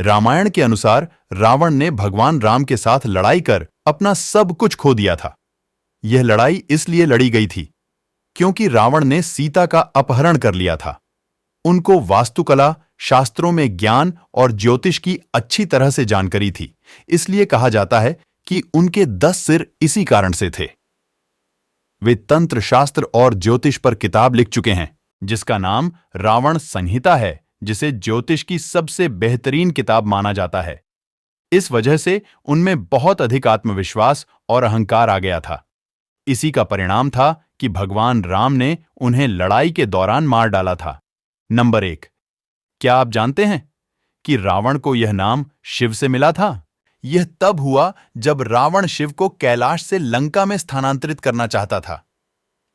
रामायण के अनुसार रावण ने भगवान राम के साथ लड़ाई कर अपना सब कुछ खो दिया था। यह लड़ाई इसलिए लड़ी गई थी क्योंकि रावण ने सीता का अपहरण कर लिया था। उनको वास्तुकला, शास्त्रों में ज्ञान और ज्योतिष की अच्छी तरह से जानकारी थी, इसलिए कहा जाता है कि उनके 10 सिर इसी कारण से थे। वे तंत्र शास्त्र और ज्योतिष पर किताब लिख चुके हैं, जिसका नाम रावण संहिता है, जिसे ज्योतिष की सबसे बेहतरीन किताब माना जाता है। इस वजह से उनमें बहुत अधिक आत्मविश्वास और अहंकार आ गया था। इसी का परिणाम था कि भगवान राम ने उन्हें लड़ाई के दौरान मार डाला था। नंबर 1, क्या आप जानते हैं कि रावण को यह नाम शिव से मिला था? यह तब हुआ जब रावण शिव को कैलाश से लंका में स्थानांतरित करना चाहता था,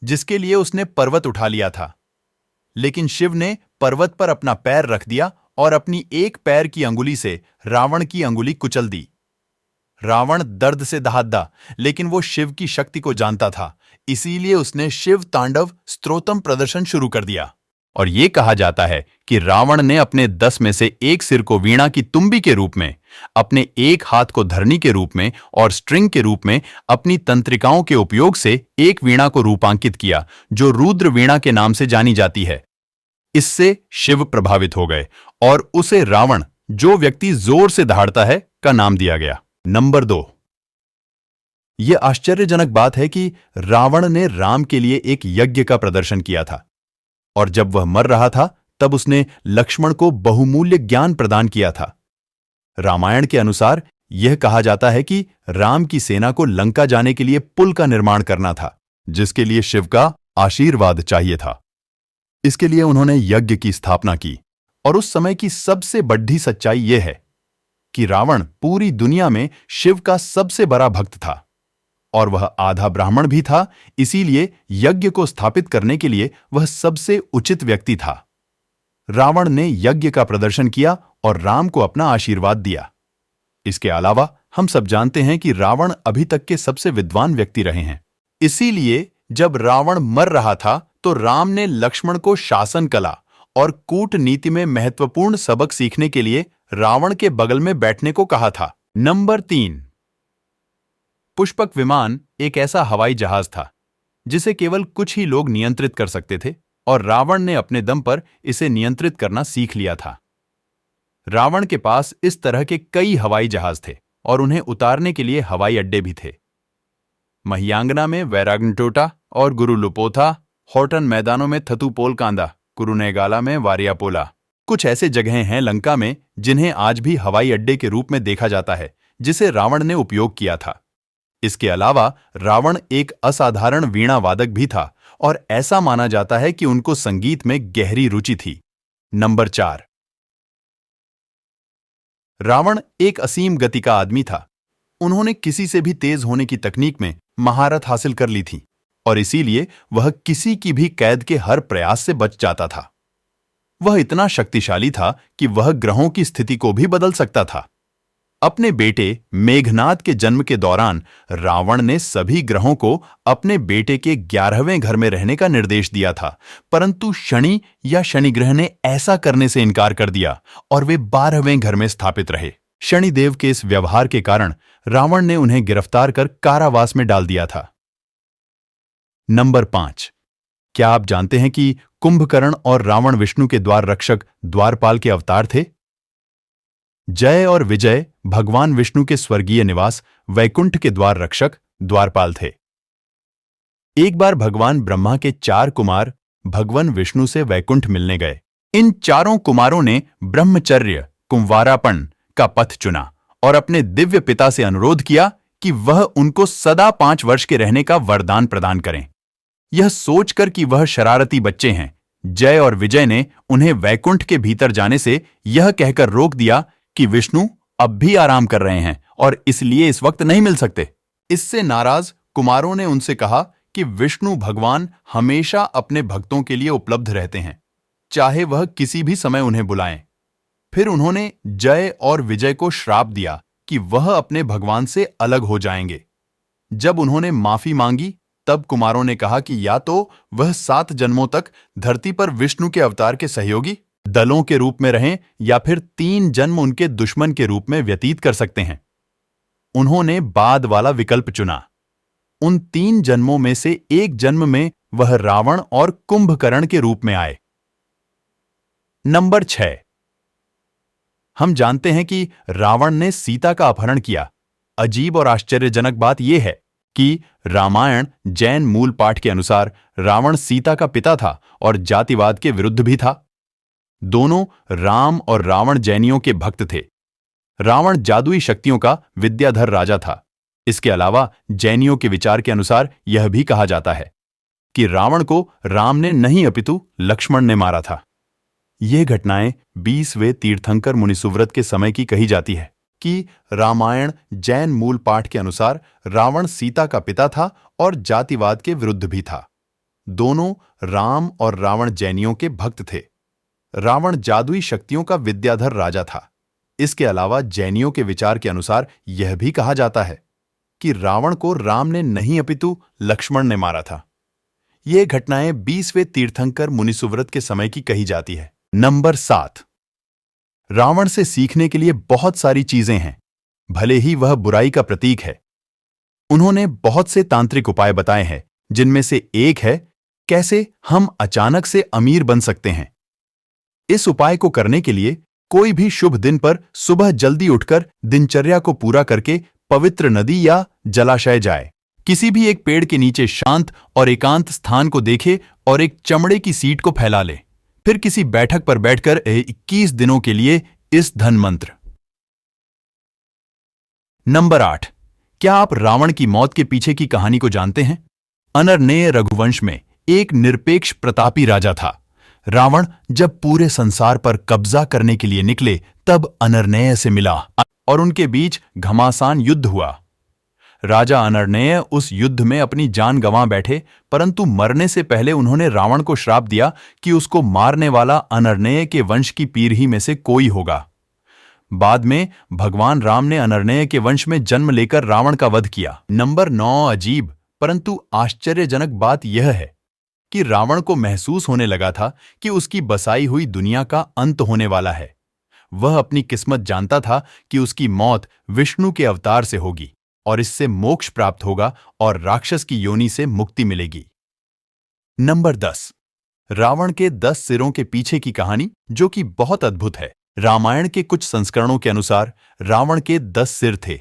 जिसके लिए उसने पर्वत उठा लिया था। लेकिन शिव ने पर्वत पर अपना पैर रख दिया और अपनी एक पैर की अंगुली से रावण की अंगुली कुचल दी। रावण दर्द से दहाड़ा, लेकिन वो शिव की शक्ति को जानता था, इसीलिए उसने शिव तांडव स्तोत्रम प्रदर्शन शुरू कर दिया। और ये कहा जाता है कि रावण ने अपने 10 में से एक सिर को वीणा की तुम्बी के रूप में, अपने एक हाथ को धरनी के रूप में और स्ट्रिंग के रूप में अपनी तंत्रिकाओं के उपयोग से एक वीणा को रूपांकित किया, जो रुद्र वीणा के नाम से जानी जाती है। इससे शिव प्रभावित हो गए और उसे रावण, जो व्यक्ति जोर से दहाड़ता है, का नाम दिया गया। नंबर 2, यह आश्चर्यजनक बात है कि रावण ने राम के लिए एक यज्ञ का प्रदर्शन किया था, और जब वह मर रहा था तब उसने लक्ष्मण को बहुमूल्य ज्ञान प्रदान किया था। रामायण के अनुसार यह कहा जाता है कि राम की सेना को लंका जाने के लिए पुल का निर्माण करना था, जिसके लिए शिव का आशीर्वाद चाहिए था। इसके लिए उन्होंने यज्ञ की स्थापना की। और उस समय की सबसे बड़ी सच्चाई यह है कि रावण पूरी दुनिया में शिव का सबसे बड़ा भक्त था और वह आधा ब्राह्मण भी था, इसीलिए यज्ञ को स्थापित करने के लिए वह सबसे उचित व्यक्ति था। रावण ने यज्ञ का प्रदर्शन किया और राम को अपना आशीर्वाद दिया। इसके अलावा हम सब जानते हैं कि रावण अभी तक के सबसे विद्वान व्यक्ति रहे हैं। इसीलिए जब रावण मर रहा था तो राम ने लक्ष्मण को शासन कला और कूटनीति में महत्वपूर्ण सबक सीखने के लिए रावण के बगल में बैठने को कहा था। नंबर 3, पुष्पक विमान एक ऐसा हवाई जहाज था जिसे केवल कुछ ही लोग नियंत्रित कर सकते थे, और रावण ने अपने दम पर इसे नियंत्रित करना सीख लिया था। रावण के पास इस तरह के कई हवाई जहाज थे और उन्हें उतारने के लिए हवाई अड्डे भी थे। महियांगना में वैरागनटोटा और गुरुलुपोथा, हॉटन मैदानों में थतुपोलकांदा, कुरुनेगाला में वारियापोला। कुछ ऐसे जगहें हैं लंका में जिन्हें आज भी हवाई अड्डे के रूप में देखा जाता है, जिसे रावण ने उपयोग किया था। इसके अलावा रावण एक असाधारण वीणा वादक भी था और ऐसा माना जाता है कि उनको संगीत में गहरी रुचि थी। नंबर 4, रावण एक असीम गति का आदमी था। उन्होंने किसी से भी तेज होने की तकनीक में महारत हासिल कर ली थी और इसीलिए वह किसी की भी कैद के हर प्रयास से बच जाता था। वह इतना शक्तिशाली था कि वह ग्रहों की स्थिति को भी बदल सकता था। अपने बेटे मेघनाद के जन्म के दौरान रावण ने सभी ग्रहों को अपने बेटे के 11वें घर में रहने का निर्देश दिया था, परंतु शनि या शनिग्रह ने ऐसा करने से इनकार कर दिया और वे 12वें घर में स्थापित रहे। शनिदेव के इस व्यवहार के कारण रावण ने उन्हें गिरफ्तार कर कारावास में डाल दिया था। नंबर 5, क्या आप जानते हैं कि कुंभकर्ण और रावण विष्णु के द्वार रक्षक द्वारपाल के अवतार थे? जय और विजय भगवान विष्णु के स्वर्गीय निवास वैकुंठ के द्वार रक्षक द्वारपाल थे। एक बार भगवान ब्रह्मा के 4 कुमार भगवान विष्णु से वैकुंठ मिलने गए। इन चारों कुमारों ने ब्रह्मचर्य, कुंवारापन का पथ चुना और अपने दिव्य पिता से अनुरोध किया कि वह उनको सदा 5 वर्ष के रहने का वरदान प्रदान करें। यह सोचकर कि वह शरारती बच्चे हैं, जय और विजय ने उन्हें वैकुंठ के भीतर जाने से यह कहकर रोक दिया कि विष्णु अब भी आराम कर रहे हैं और इसलिए इस वक्त नहीं मिल सकते। इससे नाराज कुमारों ने उनसे कहा कि विष्णु भगवान हमेशा अपने भक्तों के लिए उपलब्ध रहते हैं, चाहे वह किसी भी समय उन्हें बुलाएं। फिर उन्होंने जय और विजय को श्राप दिया कि वह अपने भगवान से अलग हो जाएंगे। जब उन्होंने माफी मांगी तब कुमारों ने कहा कि या तो वह 7 जन्मों तक धरती पर विष्णु के अवतार के सहयोगी दलों के रूप में रहें या फिर 3 जन्म उनके दुश्मन के रूप में व्यतीत कर सकते हैं। उन्होंने बाद वाला विकल्प चुना। उन 3 जन्मों में से एक जन्म में वह रावण और कुंभकर्ण के रूप में आए। नंबर 6। हम जानते हैं कि रावण ने सीता का अपहरण किया। अजीब और आश्चर्यजनक बात यह है कि रामायण जैन मूल पाठ के अनुसार रावण सीता का पिता था और जातिवाद के विरुद्ध भी था। दोनों राम और रावण जैनियों के भक्त थे। रावण जादुई शक्तियों का विद्याधर राजा था। इसके अलावा जैनियों के विचार के अनुसार यह भी कहा जाता है कि रावण को राम ने नहीं अपितु लक्ष्मण ने मारा था। ये घटनाएं 20वें तीर्थंकर मुनिसुव्रत के समय की कही जाती है कि रामायण जैन मूल पाठ के अनुसार रावण सीता का पिता था और जातिवाद के विरुद्ध भी था। दोनों राम और रावण जैनियों के भक्त थे। रावण जादुई शक्तियों का विद्याधर राजा था। इसके अलावा जैनियों के विचार के अनुसार यह भी कहा जाता है कि रावण को राम ने नहीं अपितु लक्ष्मण ने मारा था। ये घटनाएं 20वें तीर्थंकर मुनिसुव्रत के समय की कही जाती है। नंबर 7। रावण से सीखने के लिए बहुत सारी चीजें हैं, भले ही वह बुराई का प्रतीक है। उन्होंने बहुत से तांत्रिक उपाय बताए हैं, जिनमें से एक है कैसे हम अचानक से अमीर बन सकते हैं। इस उपाय को करने के लिए कोई भी शुभ दिन पर सुबह जल्दी उठकर दिनचर्या को पूरा करके पवित्र नदी या जलाशय जाए। किसी भी एक पेड़ के नीचे शांत और एकांत स्थान को देखे और एक चमड़े की सीट को फैला ले। फिर किसी बैठक पर बैठकर 21 दिनों के लिए इस धन मंत्र। नंबर 8। क्या आप रावण की मौत के पीछे की कहानी को जानते हैं? अनरनेय रघुवंश में एक निरपेक्ष प्रतापी राजा था। रावण जब पूरे संसार पर कब्जा करने के लिए निकले तब अनरनेय से मिला और उनके बीच घमासान युद्ध हुआ। राजा अनरनेय उस युद्ध में अपनी जान गंवा बैठे, परंतु मरने से पहले उन्होंने रावण को श्राप दिया कि उसको मारने वाला अनरनेय के वंश की पीढ़ी में से कोई होगा। बाद में भगवान राम ने अनरनेय के वंश में जन्म लेकर रावण का वध किया। नंबर 9। अजीब परंतु आश्चर्यजनक बात यह है कि रावण को महसूस होने लगा था कि उसकी बसाई हुई दुनिया का अंत होने वाला है। वह अपनी किस्मत जानता था कि उसकी मौत विष्णु के अवतार से होगी और इससे मोक्ष प्राप्त होगा और राक्षस की योनि से मुक्ति मिलेगी। नंबर 10। रावण के 10 सिरों के पीछे की कहानी, जो कि बहुत अद्भुत है। रामायण के कुछ संस्करणों के अनुसार रावण के 10 सिर थे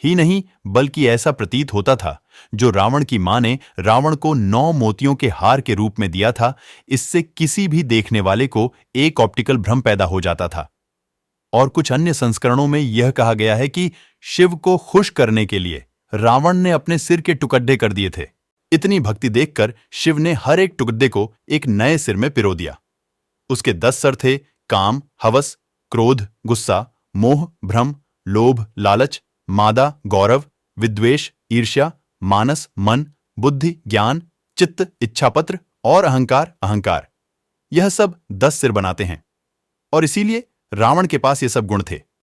ही नहीं, बल्कि ऐसा प्रतीत होता था जो रावण की मां ने रावण को 9 मोतियों के हार के रूप में दिया था। इससे किसी भी देखने वाले को एक ऑप्टिकल भ्रम पैदा हो जाता था। और कुछ अन्य संस्करणों में यह कहा गया है कि शिव को खुश करने के लिए रावण ने अपने सिर के टुकड़े कर दिए थे। इतनी भक्ति देखकर शिव ने हर एक टुकड़े को एक नए सिर में पिरो दिया। उसके 10 सर थे: काम, हवस, क्रोध, गुस्सा, मोह, भ्रम, लोभ, लालच, मादा, गौरव, विद्वेष, ईर्ष्या, मानस, मन, बुद्धि, ज्ञान, चित्त, इच्छापत्र और अहंकार। यह सब 10 सिर बनाते हैं और इसीलिए रावण के पास ये सब गुण थे।